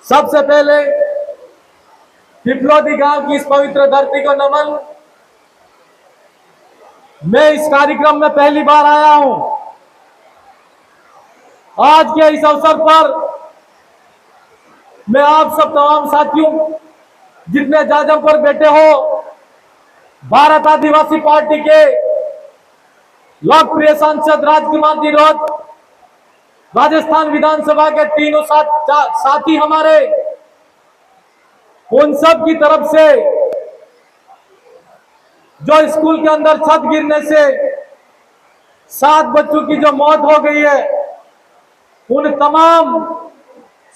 सबसे पहले पिपलौदी गांव की इस पवित्र धरती को नमन। मैं इस कार्यक्रम में पहली बार आया हूं। आज के इस अवसर पर मैं आप सब तमाम साथियों, जितने जाजम पर बैठे हो, भारत आदिवासी पार्टी के लोकप्रिय सांसद राजकुमार जी रोत, राजस्थान विधानसभा के तीनों साथी हमारे, उन सब की तरफ से जो स्कूल के अंदर छत गिरने से 7 बच्चों की जो मौत हो गई है, उन तमाम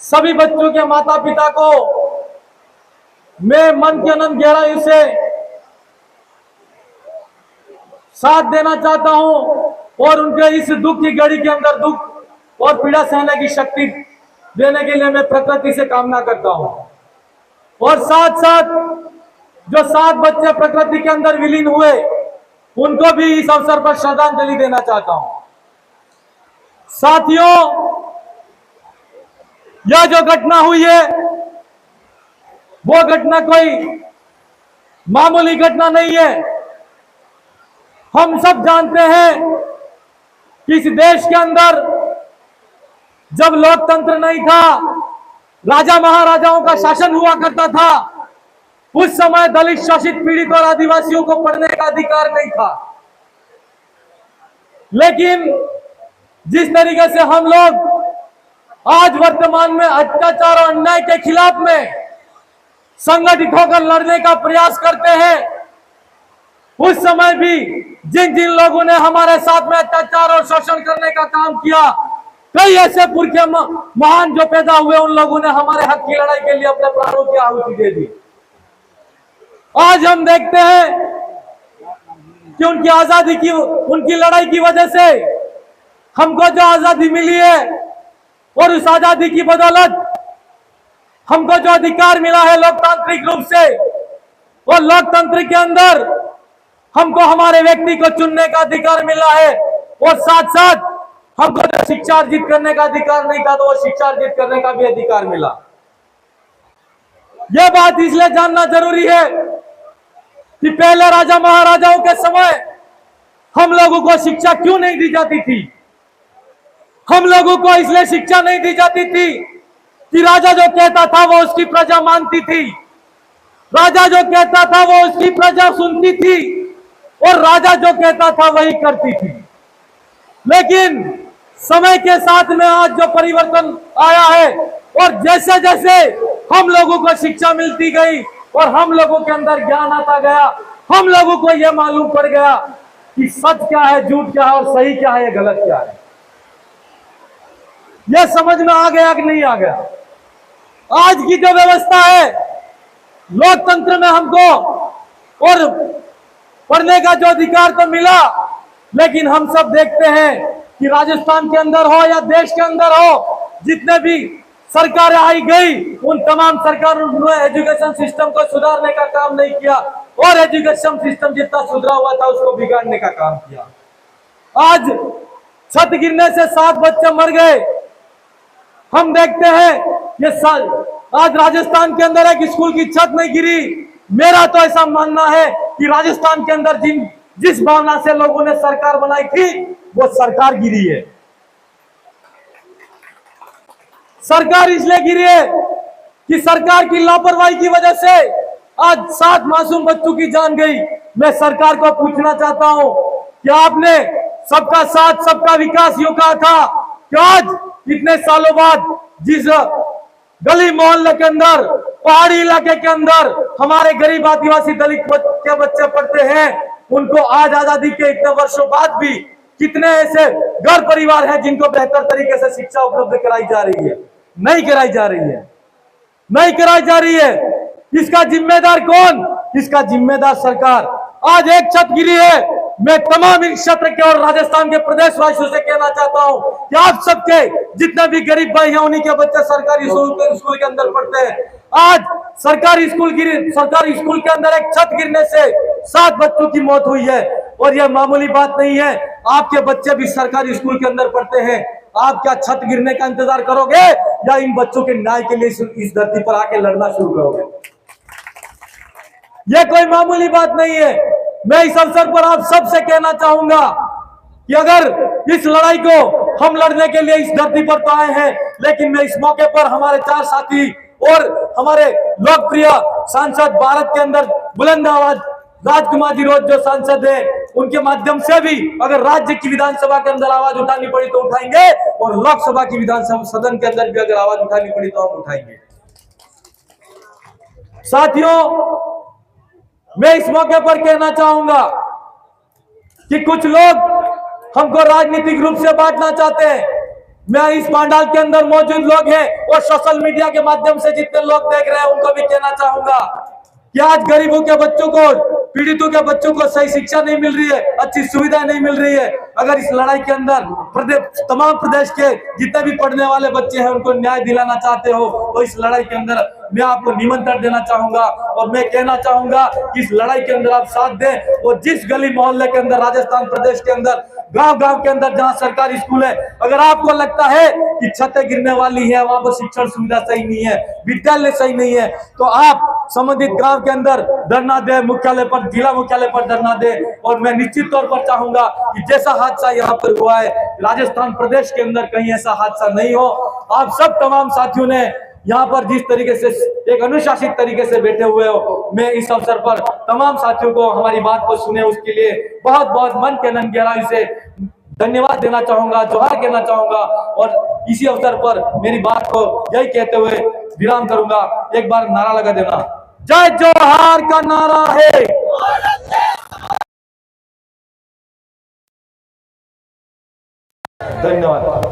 सभी बच्चों के माता पिता को मैं मन के अनंत गहराई से साथ देना चाहता हूं और उनके इस दुख की घड़ी के अंदर दुख और पीड़ा सहने की शक्ति देने के लिए मैं प्रकृति से कामना करता हूं। और साथ साथ जो 7 बच्चे प्रकृति के अंदर विलीन हुए, उनको भी इस अवसर पर श्रद्धांजलि देना चाहता हूं। साथियों, यह जो घटना हुई है, वो घटना कोई मामूली घटना नहीं है। हम सब जानते हैं कि इस देश के अंदर जब लोकतंत्र नहीं था, राजा महाराजाओं का शासन हुआ करता था, उस समय दलित शोषित पीड़ित और आदिवासियों को पढ़ने का अधिकार नहीं था। लेकिन जिस तरीके से हम लोग आज वर्तमान में अत्याचार और अन्याय के खिलाफ में संगठित होकर लड़ने का प्रयास करते हैं, उस समय भी जिन जिन लोगों ने हमारे साथ में अत्याचार और शोषण करने का काम किया, कई ऐसे पुरखे महान जो पैदा हुए, उन लोगों ने हमारे हक की लड़ाई के लिए अपने प्राणों की आहुति दे दी। आज हम देखते हैं कि उनकी आजादी की, उनकी लड़ाई की वजह से हमको जो आजादी मिली है, और उस आजादी की बदौलत हमको जो अधिकार मिला है लोकतांत्रिक रूप से, और लोकतंत्र के अंदर हमको हमारे व्यक्ति को चुनने का अधिकार मिला है, और साथ साथ हमको जो शिक्षा अर्जित करने का अधिकार नहीं था, तो वो शिक्षा अर्जित करने का भी अधिकार मिला। यह बात इसलिए जानना जरूरी है कि पहले राजा महाराजाओं के समय हम लोगों को शिक्षा क्यों नहीं दी जाती थी। हम लोगों को इसलिए शिक्षा नहीं दी जाती थी कि राजा जो कहता था वो उसकी प्रजा मानती थी, राजा जो कहता था वो उसकी प्रजा सुनती थी, और राजा जो कहता था वही करती थी। लेकिन समय के साथ में आज जो परिवर्तन आया है, और जैसे जैसे हम लोगों को शिक्षा मिलती गई और हम लोगों के अंदर ज्ञान आता गया, हम लोगों को यह मालूम पड़ गया कि सच क्या है, झूठ क्या है, और सही क्या है, गलत क्या है। यह समझ में आ गया कि नहीं आ गया? आज की जो व्यवस्था है लोकतंत्र में, हमको और पढ़ने का जो अधिकार तो मिला, लेकिन हम सब देखते हैं कि राजस्थान के अंदर हो या देश के अंदर हो, जितने भी सरकारें आई गई, उन तमाम सरकारों ने एजुकेशन सिस्टम को सुधारने का काम नहीं किया, और एजुकेशन सिस्टम जितना सुधरा हुआ था उसको बिगाड़ने का काम किया। आज छत गिरने से 7 बच्चे मर गए। हम देखते हैं ये आज राजस्थान के अंदर एक स्कूल की छत नहीं गिरी। मेरा तो ऐसा मानना है कि राजस्थान के अंदर जिस भावना से लोगों ने सरकार बनाई थी, वो सरकार गिरी है। सरकार इसलिए गिरी है कि सरकार की लापरवाही की वजह से आज 7 मासूम बच्चों की जान गई। मैं सरकार को पूछना चाहता हूं कि आपने सबका साथ सबका विकास यूं कहा था कि आज इतने सालों बाद जिस गली मोहल्ले के अंदर, पहाड़ी इलाके के अंदर हमारे गरीब आदिवासी दलित के बच्चे पढ़ते हैं, उनको आज आजादी के इतने वर्षों बाद भी कितने ऐसे घर परिवार हैं जिनको बेहतर तरीके से शिक्षा उपलब्ध कराई जा रही है? नहीं कराई जा रही है, नहीं कराई जा रही है। इसका जिम्मेदार कौन? इसका जिम्मेदार सरकार। आज एक छत गिरी है। मैं तमाम इस क्षेत्र के और राजस्थान के प्रदेशवासियों से कहना चाहता हूं कि आप सबके जितने भी गरीब भाई हैं, उन्हीं के बच्चे सरकारी स्कूल के अंदर पढ़ते हैं। आज सरकारी स्कूल के अंदर एक छत गिरने से 7 बच्चों की मौत हुई है, और यह मामूली बात नहीं है। आपके बच्चे भी सरकारी स्कूल के अंदर पढ़ते हैं। आप क्या छत गिरने का इंतजार करोगे या इन बच्चों के न्याय के लिए इस धरती पर आके लड़ना शुरू करोगे? यह कोई मामूली बात नहीं है। मैं इस अवसर पर आप सबसे कहना चाहूंगा कि अगर इस लड़ाई को हम लड़ने के लिए इस धरती पर तो आए हैं, लेकिन मैं इस मौके पर हमारे 4 साथी और हमारे लोकप्रिय सांसद भारत के अंदर बुलंद आवाज राजकुमार जी रोज जो सांसद है, उनके माध्यम से भी अगर राज्य की विधानसभा के अंदर आवाज उठानी पड़ी तो उठाएंगे, और लोकसभा की विधानसभा सदन के अंदर भी अगर आवाज उठानी पड़ी तो हम उठाएंगे। साथियों, मैं इस मौके पर कहना चाहूंगा कि कुछ लोग हमको राजनीतिक रूप से बांटना चाहते हैं। मैं इस पंडाल के अंदर मौजूद लोग हैं और सोशल मीडिया के माध्यम से जितने लोग देख रहे हैं उनको भी कहना चाहूंगा कि आज गरीबों के बच्चों को, पीड़ितों के बच्चों को सही शिक्षा नहीं मिल रही है, अच्छी सुविधा नहीं मिल रही है। अगर इस लड़ाई के अंदर तमाम प्रदेश के जितने भी पढ़ने वाले बच्चे हैं उनको न्याय दिलाना चाहते हो तो इस लड़ाई के अंदर मैं आपको निमंत्रण देना चाहूंगा और मैं कहना चाहूंगा कि इस लड़ाई के अंदर आप साथ दें। और जिस गली मोहल्ले के अंदर राजस्थान प्रदेश के अंदर गांव-गांव के अंदर जहां सरकारी स्कूल है, अगर आपको लगता है कि छतें गिरने वाली है, वहां पर शिक्षण सुविधा सही नहीं है, विद्यालय सही नहीं है, तो आप संबंधित गांव के अंदर धरना दे, मुख्यालय पर, जिला मुख्यालय पर धरना दे। और मैं निश्चित तौर पर चाहूंगा कि जैसा हादसा यहाँ पर हुआ है राजस्थान प्रदेश के अंदर कहीं ऐसा हादसा नहीं हो। आप सब तमाम साथियों ने यहाँ पर जिस तरीके से एक अनुशासित तरीके से बैठे हुए हो, मैं इस अवसर पर तमाम साथियों को हमारी बात को सुने उसके लिए बहुत बहुत मन के गहराई से धन्यवाद देना चाहूंगा, जोहार कहना चाहूंगा। और इसी अवसर पर मेरी बात को यही कहते हुए विराम करूंगा। एक बार नारा लगा देना, जय जोहार का नारा है। धन्यवाद।